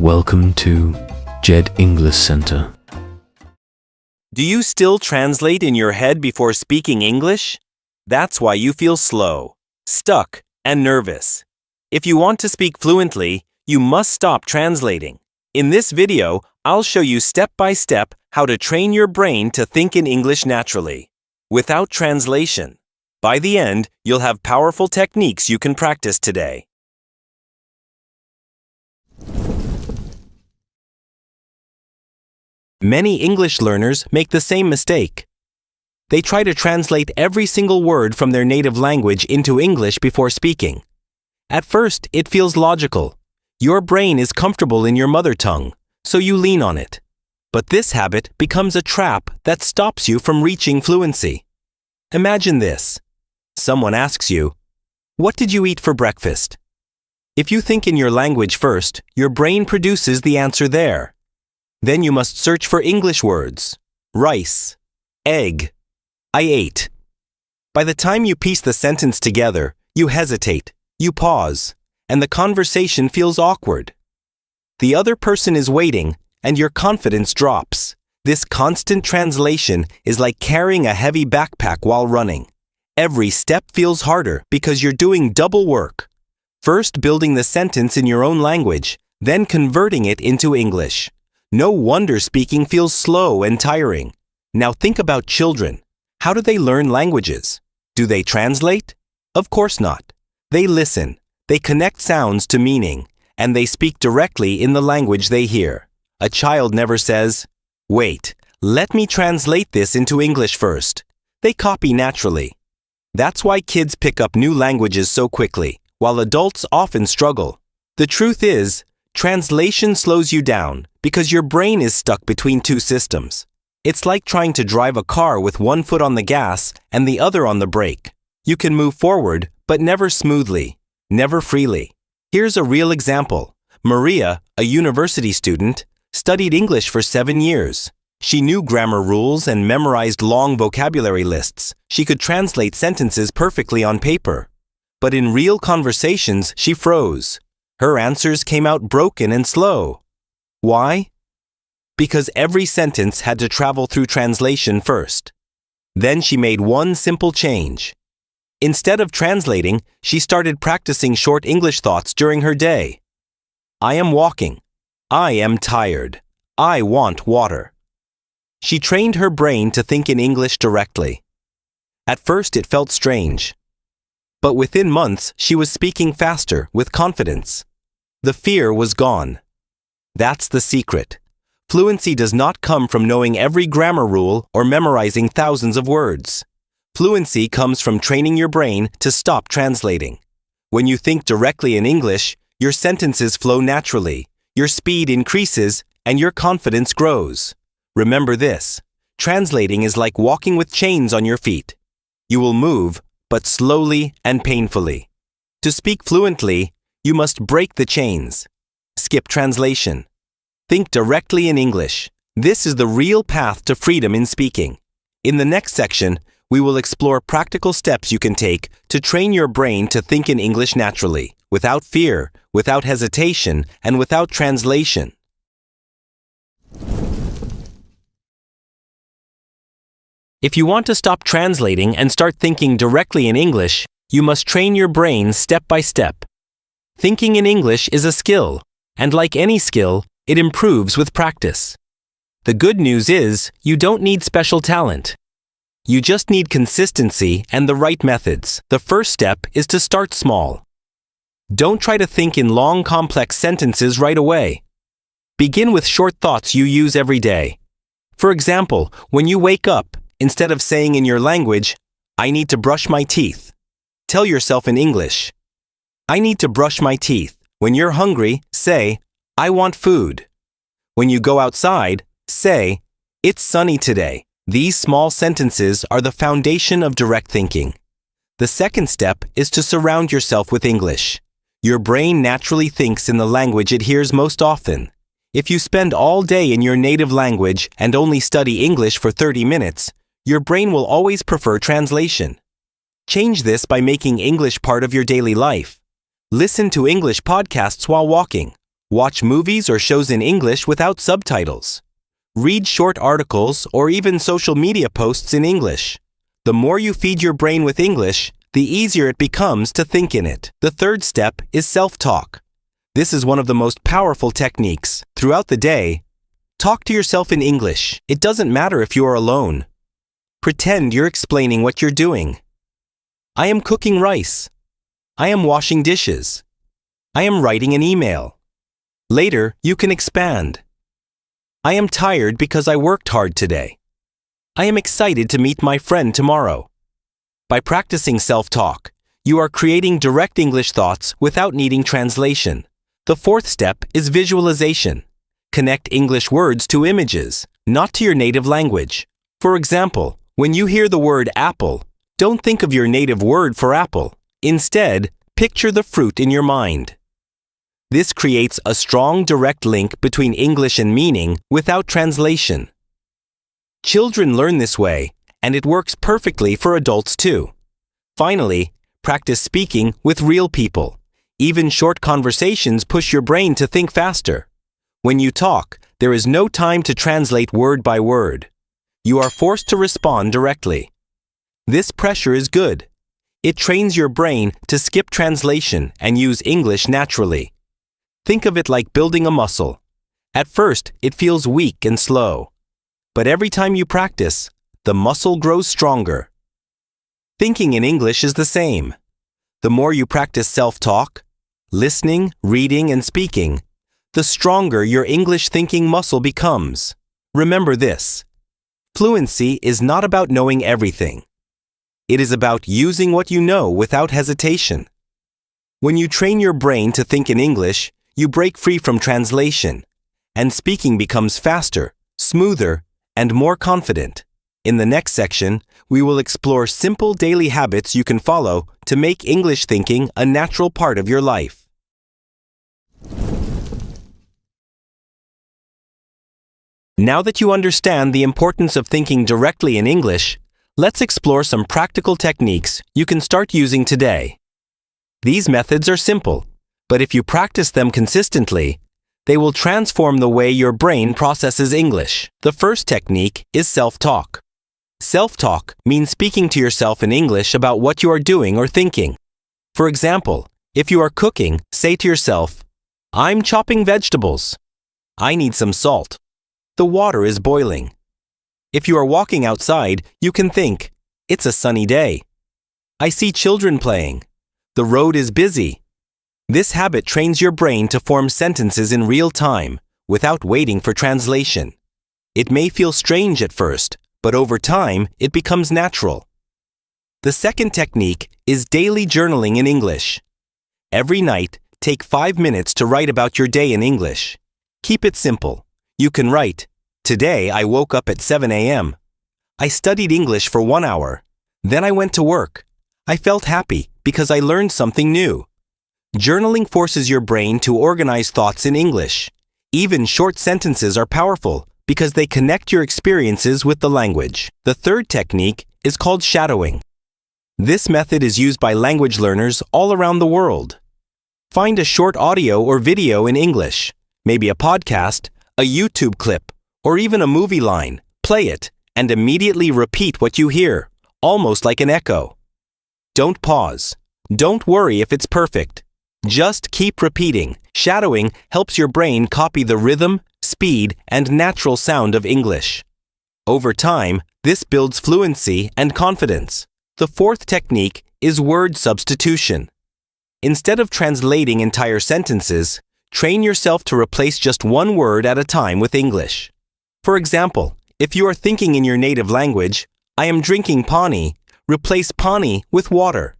Welcome to Jaed English Center. Do you still translate in your head before speaking English? That's why you feel slow, stuck, and nervous. If you want to speak fluently, you must stop translating. In this video, I'll show you step by step how to train your brain to think in English naturally, without translation. By the end, you'll have powerful techniques you can practice today. Many English learners make the same mistake. They try to translate every single word from their native language into English before speaking. At first, it feels logical. Your brain is comfortable in your mother tongue, so you lean on it. But this habit becomes a trap that stops you from reaching fluency. Imagine this. Someone asks you, "What did you eat for breakfast?" If you think in your language first, your brain produces the answer there. Then you must search for English words. Rice, egg, I ate. By the time you piece the sentence together, you hesitate, you pause, and the conversation feels awkward. The other person is waiting, and your confidence drops. This constant translation is like carrying a heavy backpack while running. Every step feels harder because you're doing double work. First building the sentence in your own language, then converting it into English. No wonder speaking feels slow and tiring. Now think about children. How do they learn languages? Do they translate? Of course not. They listen, they connect sounds to meaning, and they speak directly in the language they hear. A child never says, "Wait, let me translate this into English first." They copy naturally. That's why kids pick up new languages so quickly, while adults often struggle. The truth is, translation slows you down because your brain is stuck between two systems. It's like trying to drive a car with one foot on the gas and the other on the brake. You can move forward, but never smoothly, never freely. Here's a real example. Maria, a university student, studied English for 7 years. She knew grammar rules and memorized long vocabulary lists. She could translate sentences perfectly on paper. But in real conversations, she froze. Her answers came out broken and slow. Why? Because every sentence had to travel through translation first. Then she made one simple change. Instead of translating, she started practicing short English thoughts during her day. I am walking. I am tired. I want water. She trained her brain to think in English directly. At first, it felt strange. But within months, she was speaking faster with confidence. The fear was gone. That's the secret. Fluency does not come from knowing every grammar rule or memorizing thousands of words. Fluency comes from training your brain to stop translating. When you think directly in English, your sentences flow naturally, your speed increases, and your confidence grows. Remember this, translating is like walking with chains on your feet. You will move, but slowly and painfully. To speak fluently, you must break the chains. Skip translation. Think directly in English. This is the real path to freedom in speaking. In the next section, we will explore practical steps you can take to train your brain to think in English naturally, without fear, without hesitation, and without translation. If you want to stop translating and start thinking directly in English, you must train your brain step by step. Thinking in English is a skill, and like any skill, it improves with practice. The good news is, you don't need special talent. You just need consistency and the right methods. The first step is to start small. Don't try to think in long, complex sentences right away. Begin with short thoughts you use every day. For example, when you wake up, instead of saying in your language, "I need to brush my teeth," tell yourself in English, "I need to brush my teeth." When you're hungry, say, "I want food." When you go outside, say, "It's sunny today." These small sentences are the foundation of direct thinking. The second step is to surround yourself with English. Your brain naturally thinks in the language it hears most often. If you spend all day in your native language and only study English for 30 minutes, your brain will always prefer translation. Change this by making English part of your daily life. Listen to English podcasts while walking, Watch movies or shows in English without subtitles. Read short articles or even social media posts in English. The more you feed your brain with English, the easier it becomes to think in it. The third step is self-talk. This is one of the most powerful techniques. Throughout the day, talk to yourself in English. It doesn't matter if you are alone. Pretend you're explaining what you're doing. I am cooking rice. I am washing dishes. I am writing an email. Later, you can expand. I am tired because I worked hard today. I am excited to meet my friend tomorrow. By practicing self-talk, you are creating direct English thoughts without needing translation. The fourth step is visualization. Connect English words to images, not to your native language. For example, when you hear the word apple, don't think of your native word for apple. Instead, picture the fruit in your mind. This creates a strong direct link between English and meaning without translation. Children learn this way, and it works perfectly for adults too. Finally, practice speaking with real people. Even short conversations push your brain to think faster. When you talk, there is no time to translate word by word. You are forced to respond directly. This pressure is good. It trains your brain to skip translation and use English naturally. Think of it like building a muscle. At first, it feels weak and slow. But every time you practice, the muscle grows stronger. Thinking in English is the same. The more you practice self-talk, listening, reading, and speaking, the stronger your English thinking muscle becomes. Remember this: fluency is not about knowing everything. It is about using what you know without hesitation. When you train your brain to think in English, you break free from translation, and speaking becomes faster, smoother, and more confident. In the next section, we will explore simple daily habits you can follow to make English thinking a natural part of your life. Now that you understand the importance of thinking directly in English, let's explore some practical techniques you can start using today. These methods are simple, but if you practice them consistently, they will transform the way your brain processes English. The first technique is self-talk. Self-talk means speaking to yourself in English about what you are doing or thinking. For example, if you are cooking, say to yourself, "I'm chopping vegetables. I need some salt. The water is boiling." If you are walking outside, you can think, "It's a sunny day. I see children playing. The road is busy." This habit trains your brain to form sentences in real time, without waiting for translation. It may feel strange at first, but over time, it becomes natural. The second technique is daily journaling in English. Every night, take 5 minutes to write about your day in English. Keep it simple. You can write, "Today I woke up at 7 a.m. I studied English for 1 hour. Then I went to work. I felt happy because I learned something new." Journaling forces your brain to organize thoughts in English. Even short sentences are powerful because they connect your experiences with the language. The third technique is called shadowing. This method is used by language learners all around the world. Find a short audio or video in English, maybe a podcast, a YouTube clip, or even a movie line. Play it and immediately repeat what you hear, almost like an echo. Don't pause. Don't worry if it's perfect. Just keep repeating. Shadowing helps your brain copy the rhythm, speed, and natural sound of English. Over time, this builds fluency and confidence. The fourth technique is word substitution. Instead of translating entire sentences, train yourself to replace just one word at a time with English. For example, if you are thinking in your native language, "I am drinking pani," replace pani with water.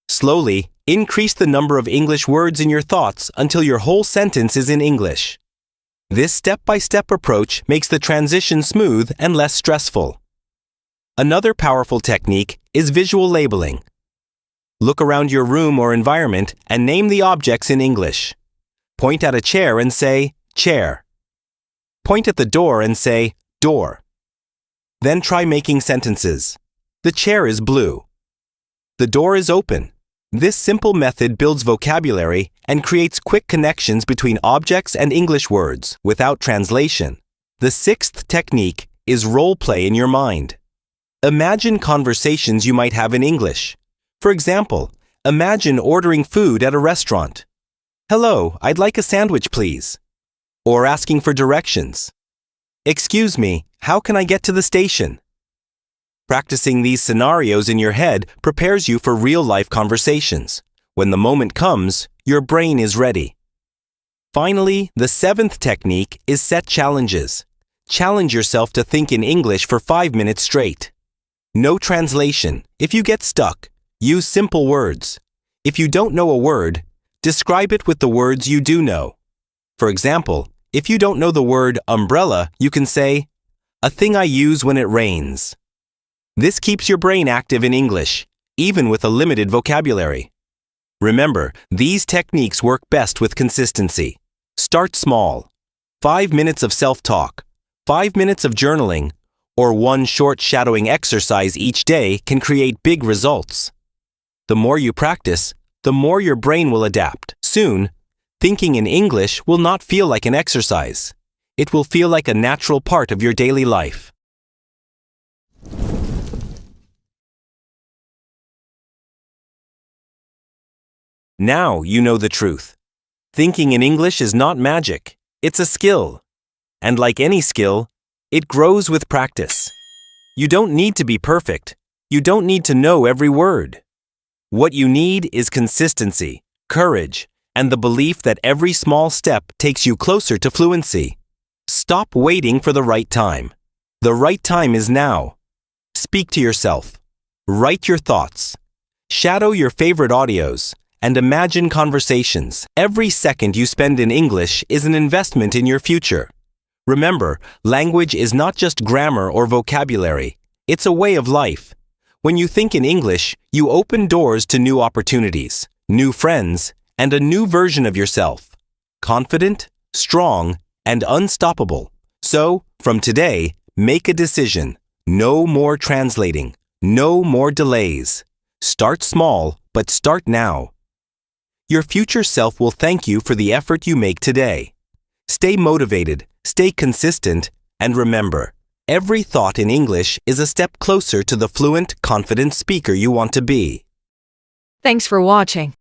Slowly, increase the number of English words in your thoughts until your whole sentence is in English. This step-by-step approach makes the transition smooth and less stressful. Another powerful technique is visual labeling. Look around your room or environment and name the objects in English. Point at a chair and say, "chair." Point at the door and say, "door." Then try making sentences. The chair is blue. The door is open. This simple method builds vocabulary and creates quick connections between objects and English words without translation. The sixth technique is role play in your mind. Imagine conversations you might have in English. For example, imagine ordering food at a restaurant. "Hello, I'd like a sandwich, please." Or asking for directions. "Excuse me, how can I get to the station?" Practicing these scenarios in your head prepares you for real-life conversations. When the moment comes, your brain is ready. Finally, the seventh technique is set challenges. Challenge yourself to think in English for 5 minutes straight. No translation. If you get stuck, use simple words. If you don't know a word, describe it with the words you do know. For example, if you don't know the word umbrella, you can say, "A thing I use when it rains." This keeps your brain active in English, even with a limited vocabulary. Remember, these techniques work best with consistency. Start small. 5 minutes of self-talk, 5 minutes of journaling, or one short shadowing exercise each day can create big results. The more you practice, the more your brain will adapt. Soon, thinking in English will not feel like an exercise. It will feel like a natural part of your daily life. Now you know the truth. Thinking in English is not magic. It's a skill. And like any skill, it grows with practice. You don't need to be perfect. You don't need to know every word. What you need is consistency, courage, and the belief that every small step takes you closer to fluency. Stop waiting for the right time. The right time is now. Speak to yourself. Write your thoughts. Shadow your favorite audios. And imagine conversations. Every second you spend in English is an investment in your future. Remember, language is not just grammar or vocabulary. It's a way of life. When you think in English, you open doors to new opportunities, new friends, and a new version of yourself. Confident, strong, and unstoppable. So, from today, make a decision. No more translating. No more delays. Start small, but start now. Your future self will thank you for the effort you make today. Stay motivated, stay consistent, and remember, every thought in English is a step closer to the fluent, confident speaker you want to be. Thanks for watching.